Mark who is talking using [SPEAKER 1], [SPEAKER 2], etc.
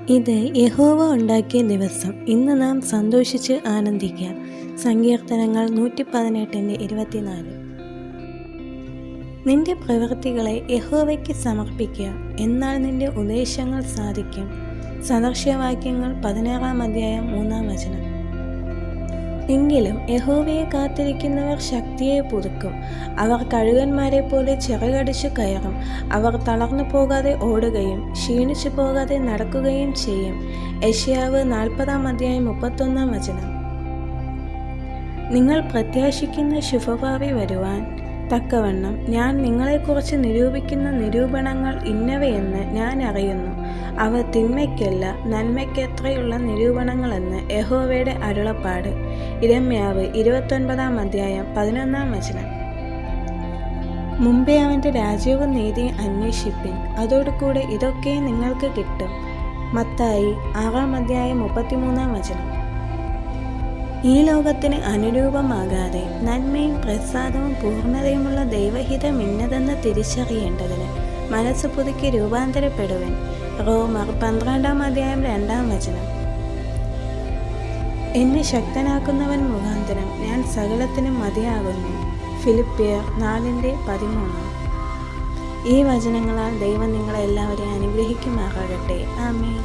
[SPEAKER 1] ഇത് യഹോവ ഉണ്ടാക്കിയ ദിവസം. ഇന്ന് നാം സന്തോഷിച്ച് ആനന്ദിക്കാം. സങ്കീർത്തനങ്ങൾ 118:24. നിന്റെ പ്രവൃത്തികളെ യഹോവയ്ക്ക് സമർപ്പിക്കുക, എന്നാൽ നിന്റെ ഉദ്ദേശങ്ങൾ സാധിക്കും. സദൃശവാക്യങ്ങൾ 16:3. എങ്കിലും യഹോവയെ കാത്തിരിക്കുന്നവർ ശക്തിയെ പുതുക്കും. അവർ കഴുകന്മാരെ പോലെ ചിറകടിച്ചു കയറും. അവർ തളർന്നു പോകാതെ ഓടുകയും ക്ഷീണിച്ചു പോകാതെ നടക്കുകയും ചെയ്യും. യെശയ്യാവ് 40:31. നിങ്ങൾ പ്രത്യാശിക്കുന്ന ശുഭഭാവി വരുവാൻ തക്കവണ്ണം ഞാൻ നിങ്ങളെക്കുറിച്ച് നിരൂപിക്കുന്ന നിരൂപണങ്ങൾ ഇന്നവയെന്ന് ഞാൻ അറിയുന്നു. അവ തിന്മയ്ക്കല്ല, നന്മയ്ക്കത്രയുള്ള നിരൂപണങ്ങളെന്ന് യഹോവയുടെ അരുളപ്പാട്. യിരെമ്യാവ് 29:11. മുമ്പേ അവൻ്റെ രാജ്യവും നീതിയും അന്വേഷിപ്പിൻ, അതോടുകൂടെ ഇതൊക്കെ നിങ്ങൾക്ക് കിട്ടും. മത്തായി 6:33. ഈ ലോകത്തിന് അനുരൂപമാകാതെ നന്മയും പ്രസാദവും പൂർണ്ണതയുമുള്ള ദൈവഹിതം ഇന്നതെന്ന് തിരിച്ചറിയേണ്ടതിന് മനസ്സ് പുതുക്കി രൂപാന്തരപ്പെടുവൻ. റോമർ 12:2. എന്നെ ശക്തനാക്കുന്നവൻ മുഖാന്തരം ഞാൻ സകലത്തിനും മതിയാകുന്നു. ഫിലിപ്പിയർ 4:13. ഈ വചനങ്ങളാൽ ദൈവം നിങ്ങളെല്ലാവരെയും അനുഗ്രഹിക്കുമാറാകട്ടെ. ആമേൻ.